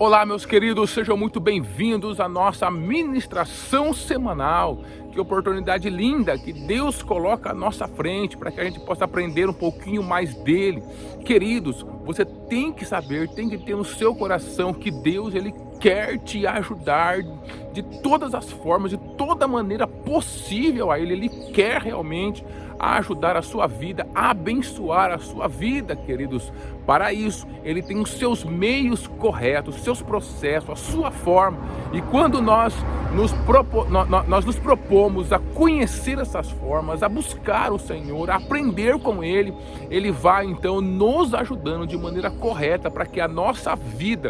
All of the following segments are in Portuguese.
Olá, meus queridos, sejam muito bem-vindos à nossa ministração semanal. Que oportunidade linda que Deus coloca à nossa frente para que a gente possa aprender um pouquinho mais dele. Queridos, você tem que saber, tem que ter no seu coração que Deus, ele quer te ajudar de todas as formas, de toda maneira possível a ele quer realmente ajudar a sua vida, a abençoar a sua vida, queridos. Para isso, ele tem os seus meios corretos, os seus processos, a sua forma. E quando nós nos propomos a conhecer essas formas, a buscar o Senhor, a aprender com Ele, Ele vai então nos ajudando de maneira correta para que a nossa vida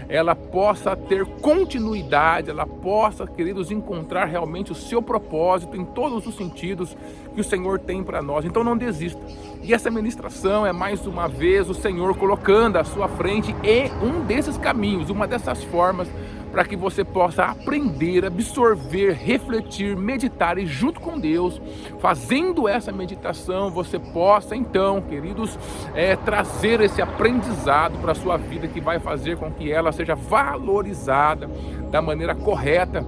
ela possa ter continuidade, ela possa, queridos, encontrar realmente o seu propósito em todos os sentidos que o Senhor tem para nós. Então não desista. E essa ministração é mais uma vez o Senhor colocando à sua frente um desses caminhos, uma dessas formas, para que você possa aprender, absorver, refletir, meditar e junto com Deus, fazendo essa meditação, você possa então, queridos, trazer esse aprendizado para a sua vida que vai fazer com que ela seja valorizada da maneira correta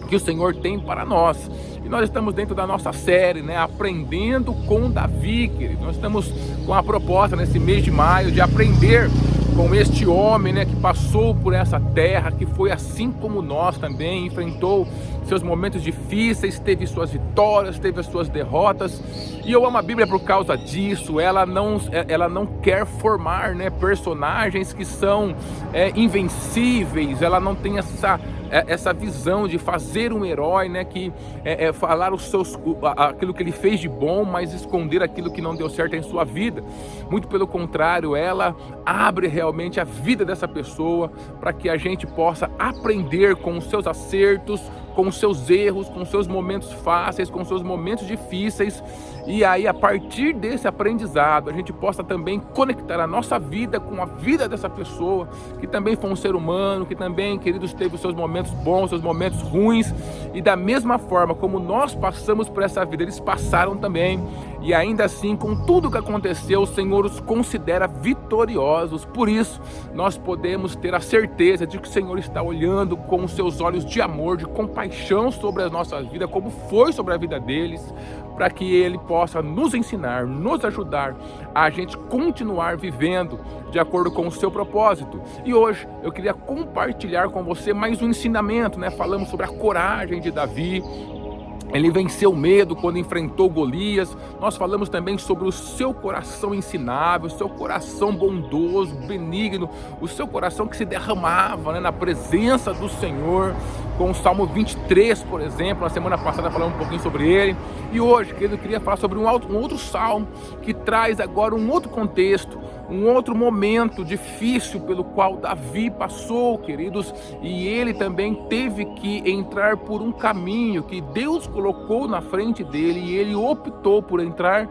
que o Senhor tem para nós. E nós estamos dentro da nossa série, Aprendendo com Davi, querido. Nós estamos com a proposta nesse mês de maio de aprender com este homem, que passou por essa terra, que foi assim como nós também, enfrentou seus momentos difíceis, teve suas vitórias, teve as suas derrotas. E eu amo a Bíblia por causa disso. Ela não quer formar, personagens que são invencíveis. Ela não tem essa visão de fazer um herói, que falar aquilo que ele fez de bom, mas esconder aquilo que não deu certo em sua vida. Muito pelo contrário, ela abre realmente a vida dessa pessoa para que a gente possa aprender com os seus acertos, com os seus erros, com os seus momentos fáceis, com os seus momentos difíceis. E aí, a partir desse aprendizado, a gente possa também conectar a nossa vida com a vida dessa pessoa, que também foi um ser humano, que também, queridos, teve os seus momentos bons, seus momentos ruins. E da mesma forma como nós passamos por essa vida, eles passaram também. E ainda assim, com tudo que aconteceu, o Senhor os considera vitoriosos. Por isso, nós podemos ter a certeza de que o Senhor está olhando com os seus olhos de amor, de compaixão sobre a nossa vida, como foi sobre a vida deles, para que Ele possa nos ensinar, nos ajudar a gente continuar vivendo de acordo com o seu propósito. E hoje eu queria compartilhar com você mais um ensinamento, Falamos sobre a coragem de Davi. Ele venceu o medo quando enfrentou Golias. Nós falamos também sobre o seu coração ensinável, o seu coração bondoso, benigno, o seu coração que se derramava na presença do Senhor, com o Salmo 23, por exemplo. Na semana passada falamos um pouquinho sobre ele. E hoje, querido, eu queria falar sobre um outro salmo que traz agora um outro contexto, um outro momento difícil pelo qual Davi passou, queridos, e ele também teve que entrar por um caminho que Deus colocou na frente dele, e ele optou por entrar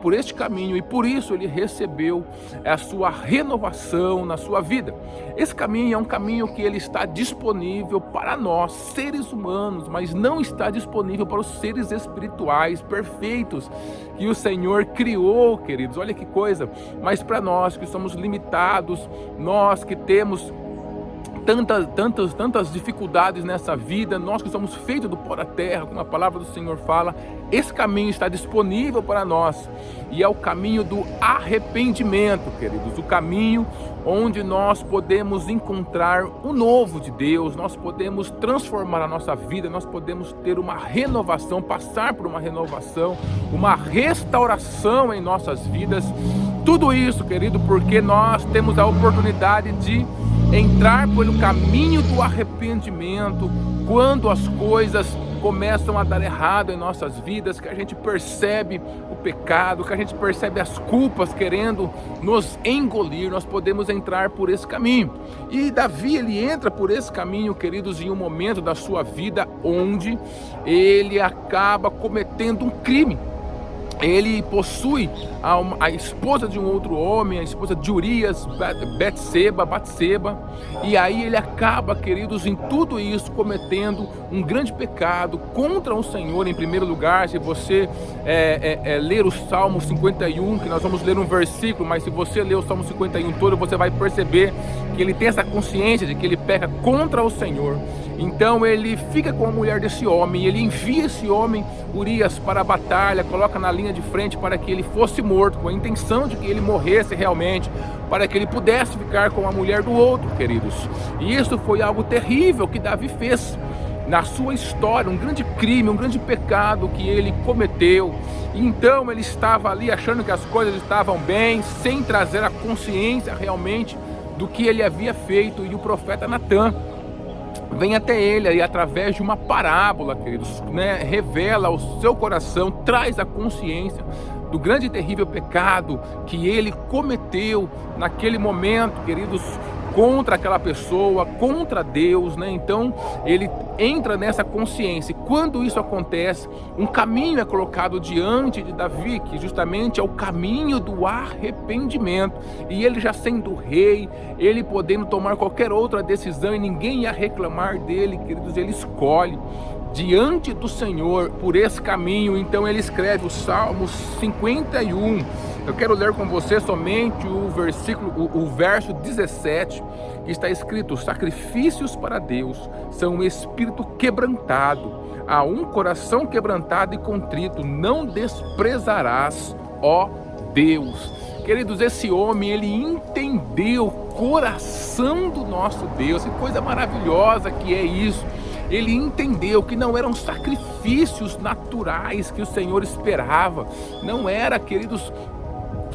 por este caminho, e por isso ele recebeu a sua renovação na sua vida. Esse caminho é um caminho que ele está disponível para nós, seres humanos, mas não está disponível para os seres espirituais perfeitos que o Senhor criou, queridos. Olha que coisa. Mas para nós que somos limitados, nós que temos tantas dificuldades nessa vida, nós que somos feitos do pó da terra, como a palavra do Senhor fala, esse caminho está disponível para nós, e é o caminho do arrependimento, queridos, o caminho onde nós podemos encontrar o novo de Deus, nós podemos transformar a nossa vida, nós podemos ter uma renovação, passar por uma renovação, uma restauração em nossas vidas. Tudo isso, querido, porque nós temos a oportunidade de entrar pelo caminho do arrependimento quando as coisas começam a dar errado em nossas vidas, que a gente percebe o pecado, que a gente percebe as culpas querendo nos engolir. Nós podemos entrar por esse caminho. E Davi, ele entra por esse caminho, queridos, em um momento da sua vida onde ele acaba cometendo um crime. ele possui a esposa de um outro homem, a esposa de Urias, Batseba, e aí ele acaba, queridos, em tudo isso cometendo um grande pecado contra o Senhor. Em primeiro lugar, se você ler o Salmo 51, que nós vamos ler um versículo, mas se você ler o Salmo 51 todo, você vai perceber que ele tem essa consciência de que ele peca contra o Senhor. Então ele fica com a mulher desse homem, ele envia esse homem, Urias, para a batalha, coloca na linha de frente para que ele fosse morto, com a intenção de que ele morresse realmente, para que ele pudesse ficar com a mulher do outro, queridos. E isso foi algo terrível que Davi fez na sua história, um grande crime, um grande pecado que ele cometeu. E então ele estava ali achando que as coisas estavam bem, sem trazer a consciência realmente do que ele havia feito. E o profeta Natã vem até ele e através de uma parábola, queridos, revela ao seu coração, traz a consciência do grande e terrível pecado que ele cometeu naquele momento, queridos, contra aquela pessoa, contra Deus, Então ele entra nessa consciência, e quando isso acontece, um caminho é colocado diante de Davi, que justamente é o caminho do arrependimento, e ele já sendo rei, ele podendo tomar qualquer outra decisão e ninguém ia reclamar dele, queridos, ele escolhe diante do Senhor por esse caminho. Então ele escreve o Salmo 51. Eu quero ler com você somente o verso 17, que está escrito: os sacrifícios para Deus são um espírito quebrantado, a um coração quebrantado e contrito não desprezarás, ó Deus. Queridos, esse homem, ele entendeu o coração do nosso Deus. Que coisa maravilhosa que é isso. Ele entendeu que não eram sacrifícios naturais que o Senhor esperava. Não era, queridos,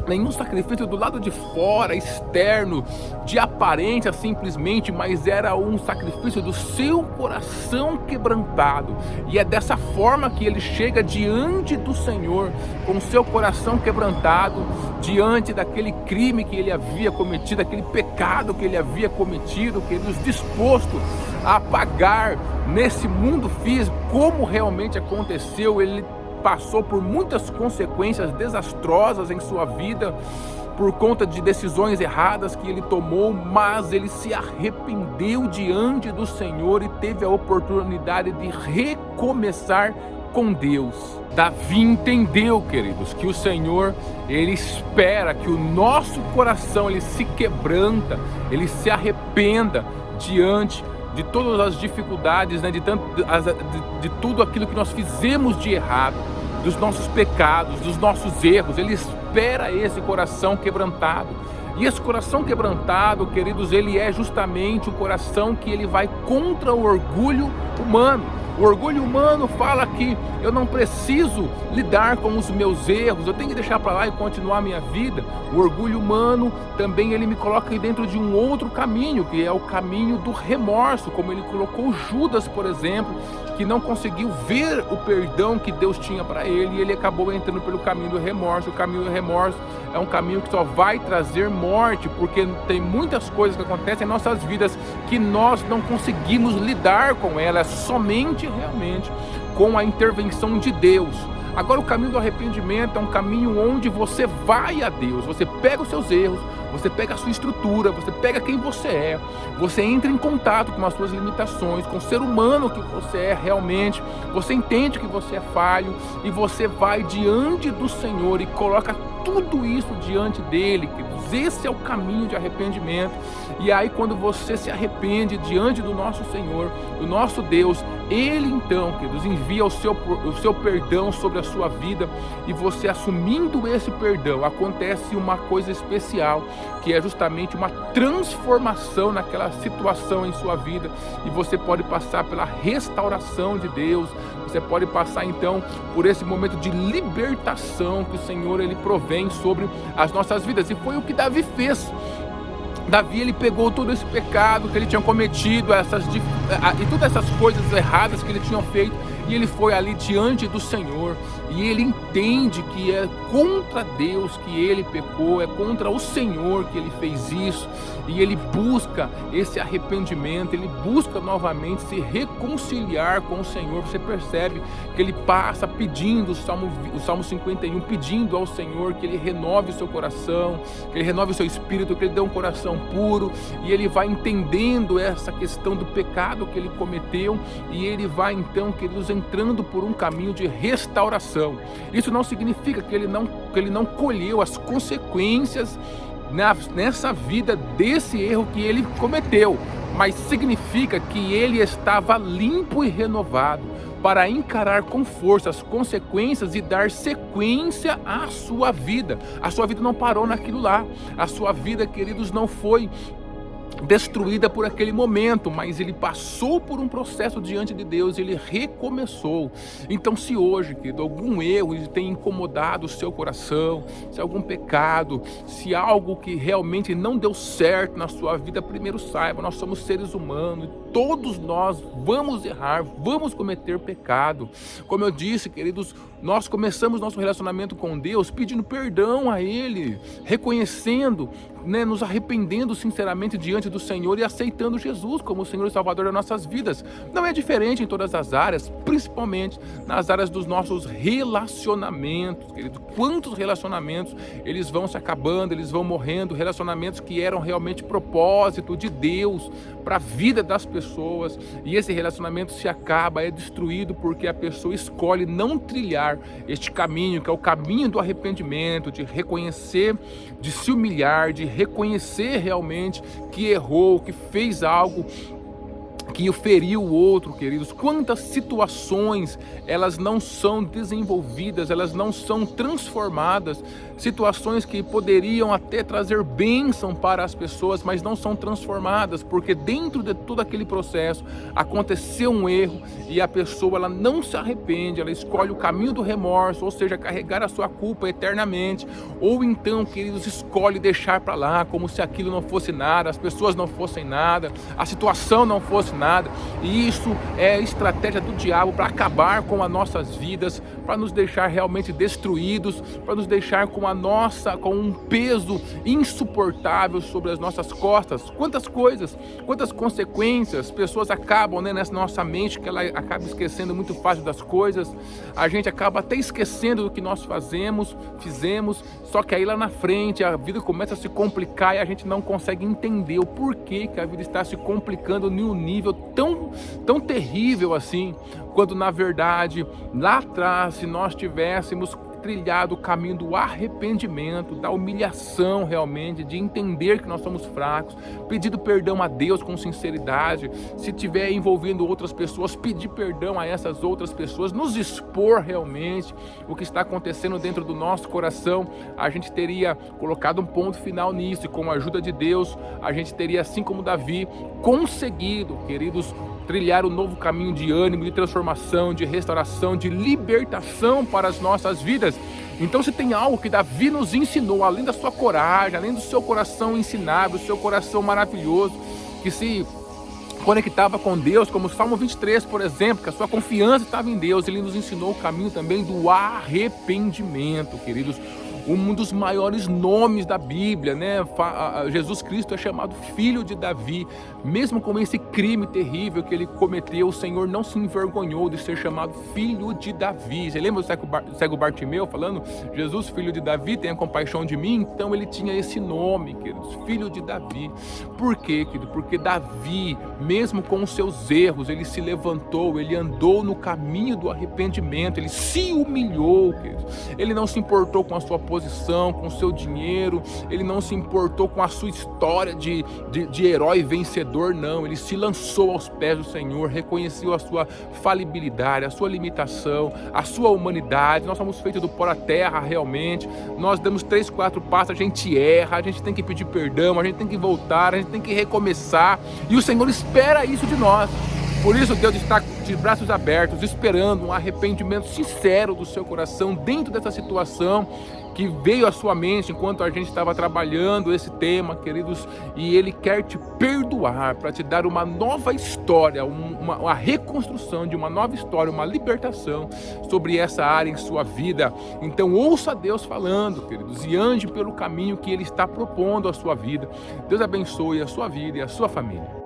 nenhum sacrifício do lado de fora, externo, de aparência simplesmente, mas era um sacrifício do seu coração quebrantado. E é dessa forma que ele chega diante do Senhor, com o seu coração quebrantado, diante daquele crime que ele havia cometido, aquele pecado que ele havia cometido, que ele nos disposto a pagar nesse mundo físico, como realmente aconteceu. Ele passou por muitas consequências desastrosas em sua vida por conta de decisões erradas que ele tomou, mas ele se arrependeu diante do Senhor e teve a oportunidade de recomeçar com Deus. Davi entendeu, queridos, que o Senhor, ele espera que o nosso coração, ele se quebranta, ele se arrependa diante de todas as dificuldades, de tudo aquilo que nós fizemos de errado, dos nossos pecados, dos nossos erros. Ele espera esse coração quebrantado. E esse coração quebrantado, queridos, ele é justamente o coração que ele vai contra o orgulho humano. O orgulho humano fala que eu não preciso lidar com os meus erros, eu tenho que deixar para lá e continuar a minha vida. O orgulho humano também, ele me coloca dentro de um outro caminho, que é o caminho do remorso, como ele colocou Judas, por exemplo, que não conseguiu ver o perdão que Deus tinha para ele, e ele acabou entrando pelo caminho do remorso. O caminho do remorso é um caminho que só vai trazer morte, porque tem muitas coisas que acontecem em nossas vidas que nós não conseguimos lidar com elas, somente realmente com a intervenção de Deus. Agora, o caminho do arrependimento é um caminho onde você vai a Deus, você pega os seus erros, você pega a sua estrutura, você pega quem você é, você entra em contato com as suas limitações, com o ser humano que você é realmente, você entende que você é falho e você vai diante do Senhor e coloca tudo isso diante dele, queridos. Esse é o caminho de arrependimento. E aí, quando você se arrepende diante do nosso Senhor, do nosso Deus, ele então, queridos, envia o seu perdão sobre a sua vida, e você assumindo esse perdão, acontece uma coisa especial, que é justamente uma transformação naquela situação em sua vida, e você pode passar pela restauração de Deus, você pode passar então por esse momento de libertação que o Senhor, ele provém sobre as nossas vidas. E foi o que Davi fez. Davi, ele pegou todo esse pecado que ele tinha cometido, e todas essas coisas erradas que ele tinha feito, e ele foi ali diante do Senhor, e ele entende que é contra Deus que ele pecou, é contra o Senhor que ele fez isso, e ele busca esse arrependimento, ele busca novamente se reconciliar com o Senhor. Você percebe que ele passa pedindo, o Salmo 51, pedindo ao Senhor que ele renove o seu coração, que ele renove o seu espírito, que ele dê um coração puro, e ele vai entendendo essa questão do pecado que ele cometeu, e ele vai então, queridos, entrando por um caminho de restauração. Isso não significa que ele não colheu as consequências nessa vida desse erro que ele cometeu, mas significa que ele estava limpo e renovado para encarar com força as consequências e dar sequência à sua vida. A sua vida não parou naquilo lá. A sua vida, queridos, não foi destruída por aquele momento, mas ele passou por um processo diante de Deus, ele recomeçou. Então, se hoje, querido, algum erro tem incomodado o seu coração, se algum pecado, se algo que realmente não deu certo na sua vida, primeiro saiba, nós somos seres humanos, todos nós vamos errar, vamos cometer pecado. Como eu disse, queridos, nós começamos nosso relacionamento com Deus pedindo perdão a Ele, reconhecendo, nos arrependendo sinceramente diante do Senhor e aceitando Jesus como o Senhor e Salvador das nossas vidas. Não é diferente em todas as áreas, principalmente nas áreas dos nossos relacionamentos, querido. Quantos relacionamentos eles vão se acabando, eles vão morrendo, relacionamentos que eram realmente propósito de Deus para a vida das pessoas, e esse relacionamento se acaba, é destruído porque a pessoa escolhe não trilhar este caminho, que é o caminho do arrependimento, de reconhecer, de se humilhar, de reconhecer realmente que errou, que fez algo que feriu o outro, queridos. Quantas situações elas não são desenvolvidas, elas não são transformadas, situações que poderiam até trazer bênção para as pessoas, mas não são transformadas, porque dentro de todo aquele processo aconteceu um erro e a pessoa ela não se arrepende, ela escolhe o caminho do remorso, ou seja, carregar a sua culpa eternamente, ou então, queridos, escolhe deixar para lá, como se aquilo não fosse nada, as pessoas não fossem nada, a situação não fosse nada. E isso é estratégia do diabo para acabar com as nossas vidas, para nos deixar realmente destruídos, para nos deixar com um peso insuportável sobre as nossas costas. Quantas coisas, quantas consequências, pessoas acabam, nessa nossa mente, que ela acaba esquecendo muito fácil das coisas, a gente acaba até esquecendo do que nós fizemos, só que aí lá na frente a vida começa a se complicar e a gente não consegue entender o porquê que a vida está se complicando em um nível tão terrível assim, quando na verdade lá atrás, se nós tivéssemos trilhado o caminho do arrependimento, da humilhação realmente, de entender que nós somos fracos, pedido perdão a Deus com sinceridade, se tiver envolvendo outras pessoas, pedir perdão a essas outras pessoas, nos expor realmente o que está acontecendo dentro do nosso coração, a gente teria colocado um ponto final nisso, e com a ajuda de Deus, a gente teria, assim como Davi, conseguido, queridos, trilhar um novo caminho de ânimo, de transformação, de restauração, de libertação para as nossas vidas. Então, se tem algo que Davi nos ensinou, além da sua coragem, além do seu coração ensinável, do seu coração maravilhoso, que se conectava com Deus, como o Salmo 23, por exemplo, que a sua confiança estava em Deus, ele nos ensinou o caminho também do arrependimento, queridos. Um dos maiores nomes da Bíblia, Jesus Cristo é chamado Filho de Davi. Mesmo com esse crime terrível que ele cometeu, o Senhor não se envergonhou de ser chamado Filho de Davi. Você lembra do cego Bartimeu falando, Jesus, Filho de Davi, tenha compaixão de mim? Então ele tinha esse nome, queridos, Filho de Davi. Por quê, querido? Porque Davi, mesmo com os seus erros, ele se levantou, ele andou no caminho do arrependimento, ele se humilhou, queridos. Ele não se importou com a sua posição, com o seu dinheiro, ele não se importou com a sua história de herói vencedor, não. Ele se lançou aos pés do Senhor, reconheceu a sua falibilidade, a sua limitação, a sua humanidade. Nós somos feitos do pó da terra realmente, nós damos 3, 4 passos, a gente erra, a gente tem que pedir perdão, a gente tem que voltar, a gente tem que recomeçar, e o Senhor espera isso de nós. Por isso Deus está de braços abertos, esperando um arrependimento sincero do seu coração dentro dessa situação que veio à sua mente enquanto a gente estava trabalhando esse tema, queridos, e Ele quer te perdoar para te dar uma nova história, uma reconstrução de uma nova história, uma libertação sobre essa área em sua vida. Então ouça Deus falando, queridos, e ande pelo caminho que Ele está propondo à sua vida. Deus abençoe a sua vida e a sua família.